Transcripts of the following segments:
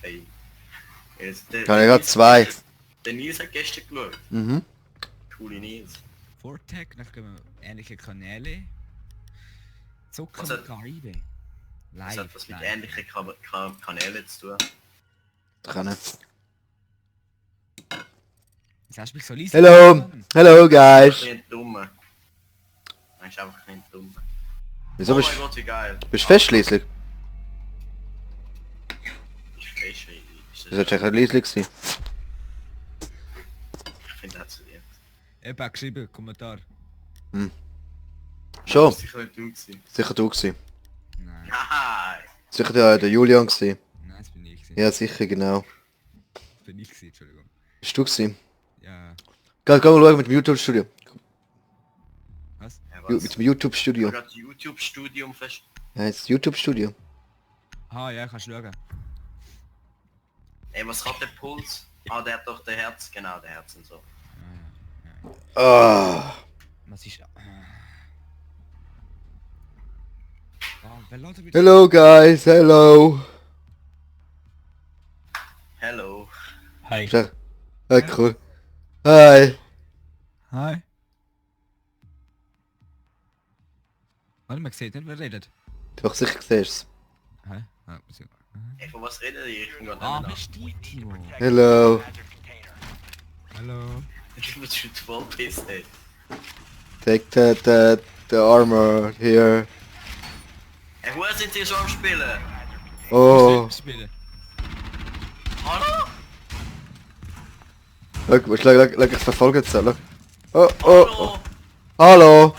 Ey. Ich habe gerade 2. Der Nils hat gestern geschaut. Mhm. Coole Nils. Vortag, dann gehen wir ähnliche Kanäle. Zucker Was mit hat- Caribe. Das Live. hat was mit live. ähnlichen Kanälen zu tun. Kann nicht. Jetzt hast du mich so leise Hello! gemacht. Hello Ein guys! bisschen dumm. Das ist einfach ein dumm. Wieso Oh bist mein Gott, wie geil. bist du fest schließlich? Ich fest, Das hätte ja kein Liesli gewesen. Ich finde das zu dir. Eben geschrieben, Kommentar. Schon? Das war sicher nicht du gewesen. Sicher du gewesen. Nein, Haha! Sicher der Julian gewesen. nein, das bin ich gewesen. Ja sicher, genau. Das bin ich gewesen, Entschuldigung. Bist du gewesen? Ja, Geh mal schauen mit dem YouTube-Studio. was? Ja, Mit was? dem Ich YouTube-Studio. habe gerade YouTube-Studium fest. Ja, das YouTube-Studio. Ah ja, kannst du schauen. Ey, was hat der Puls? Ah, der hat doch der Herz, genau, der Herz und so. Ah. Was ist... wer lautet wieder... Hello guys, hello. Hello. Hi. Ja, cool. Hi. Hi. Warte, man sieht nicht, wer redet. Doch sicher siehst Hi. Ah, so. Ey, von was redet ihr? Ich bin gerade Ah, nicht bist du Timo? du. Hello. Hallo. Ich bin schon voll pissed, ey. Take the armor here. Ey, wo sind sie schon am Spielen? Oh. Spielen. Hallo? Schau, ich verfolge jetzt. Schau. Oh, oh, Hallo? oh. Hallo.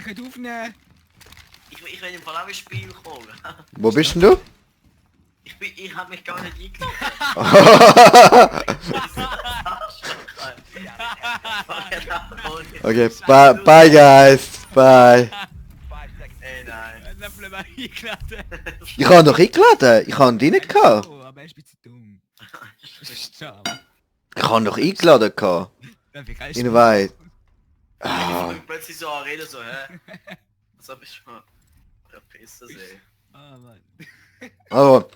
Könnt aufnehmen. Ich will im Fall auch ins Spiel kommen. Wo bist denn du? Ich hab mich gar nicht eingeladen. Okay, bye guys. Bye. Ey, nein. Dann bleiben wir eingeladen. Ich habe ihn doch eingeladen. Ich habe ihn nicht gehabt. Oh, aber er ist ein bisschen dumm. Schau. Ich habe ihn doch eingeladen gehabt. In weit. Ah. Und plötzlich so reden so, hä? Was hab ich schon? Der Pisser, ey. Ah, Mann. Also.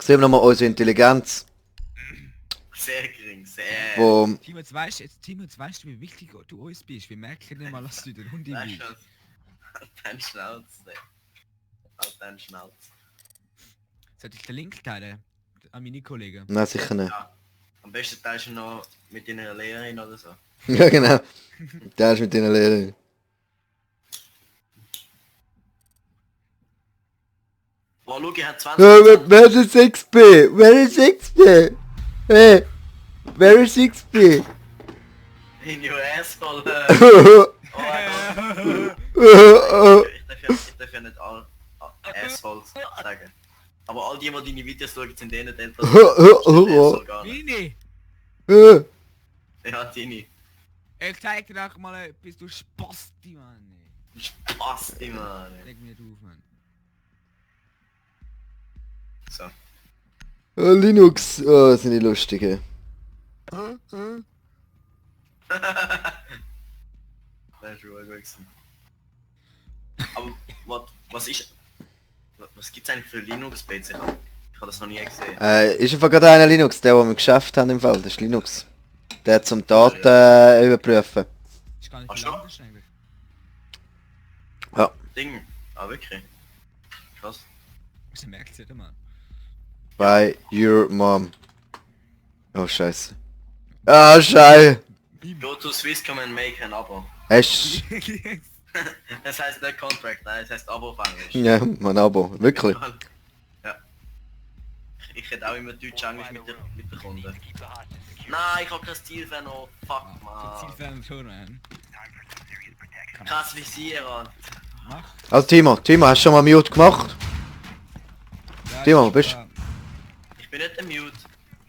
Sehen wir nochmal unsere Intelligenz. Sehr gering, sehr. Wo... Timo, jetzt weißt du, wie wichtig du uns bist. Wir merken nicht mal, dass du den Hund im Nein, Weg. schon. Halt deinen Schnauz, ey. Halt deinen Schnauz. Sollte ich den Link teilen? An meine Kollegen. Nein, sicher nicht. Ja. Am besten teilst du noch mit deiner Lehrerin oder so. Ja genau. Der ist mit deiner Lehrerin. Oh, schau, ich hab 20... Wer ist 6B? Wer ist 6B? Hey, wer ist 6B? In your asshole. Oh mein Gott. Ich darf ja nicht all Assholes sagen. Aber all die deine Videos schauen, sind denen die Eltern. Asshole gar nicht. Mini! Ja, Tini. Ich zeig dir doch mal etwas, du Spasti, Mann. Spaß immer. Leg mir nicht auf, Mann. So. Linux, oh, sind die lustige. Das ist ruhig gewesen. Aber was gibt's eigentlich für Linux-PC? Ich habe das noch nie gesehen. Ist einfach gerade einer Linux, der wir im Geschäft haben im Fall, das ist Linux. Der zum Daten überprüfen. Ist gar nicht Ach viel so? anders eigentlich. Ja. Ding. Ah, wirklich? Krass. Das merkt ihr mal. By your mom. Oh scheiße. Ah scheiße. Go to Swisscom and make an Abo. Hast Das heißt nicht Contract, nein, das heißt Abo auf Englisch. ja, mein Abo. Wirklich. Ja. Ich hätte auch immer Deutsch Englisch mit der Kunde. Nein, ich hab kein Stilfan noch. Fuck, man. Zielfern schon, man. Krass Visier, Mann. Mach. Also Timo, hast du schon mal Mute gemacht? Ja, Timo, ich- bist- Ich bin nicht der Mute.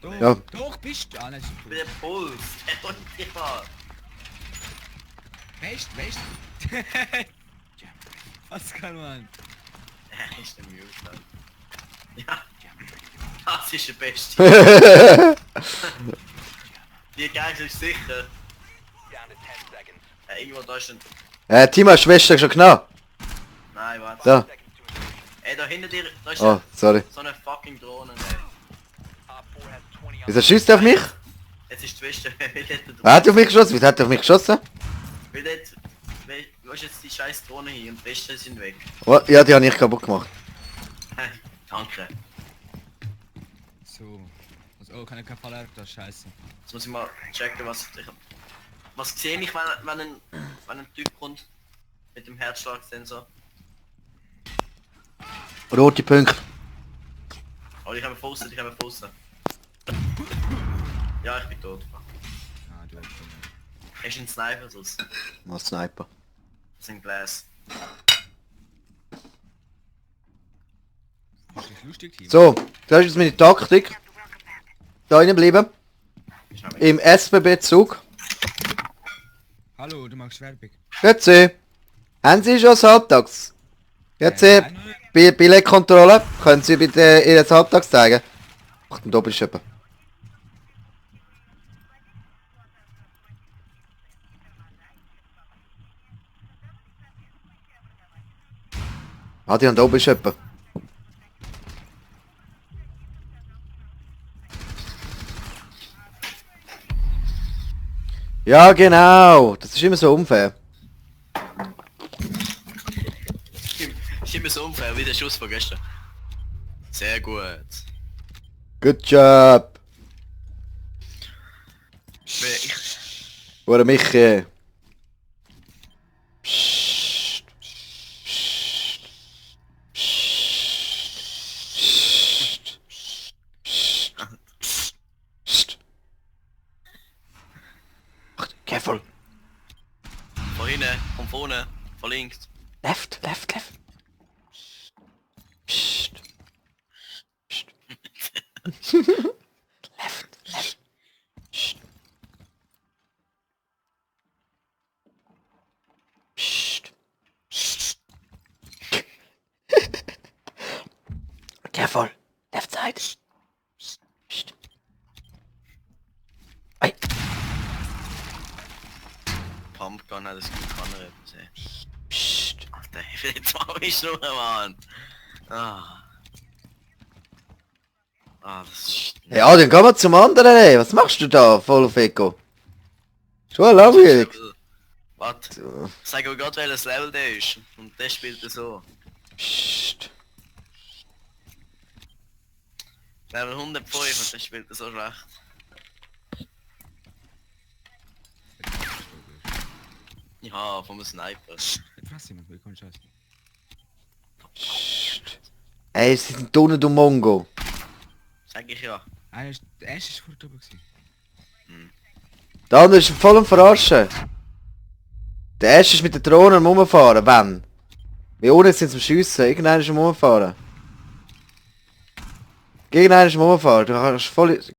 Doch, Ja. doch bist du. Ah, nein, Ich bin der Puls. Der holt dich mal. weißt was kann man? Er ist der Mute, Mann. Ja. Das ist der Beste. Die Geist ist sicher. Irgendwo da ist ein... Timo, hast du Schwester schon genau? Nein, warte. Da. Ey, da da hinter dir, da ist Oh, sorry. so eine fucking Drohne, ey. Wieso schießt er auf mich? Jetzt ist die Weste, weil dort... Wer hat auf mich geschossen? Wieso hat er auf mich geschossen? Weil dort... Wo ist jetzt die scheiß Drohne hier und die Westen sind weg. Oh, ja, die habe ich kaputt gemacht. Danke. So. Also, oh, keine Kafala, das ist scheiße. Jetzt muss ich mal checken, was ich... Was sehe ich, wenn ein Typ kommt? Mit dem Herzschlagsensor. Rote Punkte. Oh, ich habe Fussen. Ja, ich bin tot. Ah, du hast schon. Hast du einen Sniper sonst? Mal Sniper. Das sind Glas. Das ist lustig, Team. So, das ist jetzt meine Taktik. Da rein bleiben. Im SBB-Zug. Hallo, du magst Werbung. Jetzt haben Sie schon das Halbtags? Jetzt nein. bei Billetkontrolle können Sie bitte Ihr Halbtags zeigen. Ach, da bist du jemand. Ah, die haben da oben ist jemand. Ja, genau. Das ist immer so unfair. Ist immer so unfair wie der Schuss von gestern. Sehr gut. Good job. Ich... Oder Michi. Psst. Psst. Psst. Psst. Ach, careful. Von hinten, von vorne, von links. Left. Psst. Psst. Left. Psst. Psst. Careful. Left side. Psst. Ei. Pumpgun hat das gut kann sehen. Psst. Alter, jetzt mach ich nur, Mann. Ah. Ah, das ist... Ja, dann gehen wir zum anderen. Ey. Was machst du da, voll auf Eco? Schon langweilig. Warte, sag mir gerade welches Level der ist. Und der spielt er so. Psst. Level 105 und der spielt er so schlecht. Ja, vom Sniper. Jetzt weiß ich mal, wie kommst du raus? Psst. Ey, sie sind unten, du Mongo. Sag ich ja. Ah, der erste ist vor drüber gewesen. Der andere ist voll am Verarschen. Der erste ist mit der Drohne am Rumfahren. Wann? Wie unten sind sie am Schiessen. Irgendeiner ist am Rumfahren. Irgendeiner ist am Rumfahren. Du kannst voll...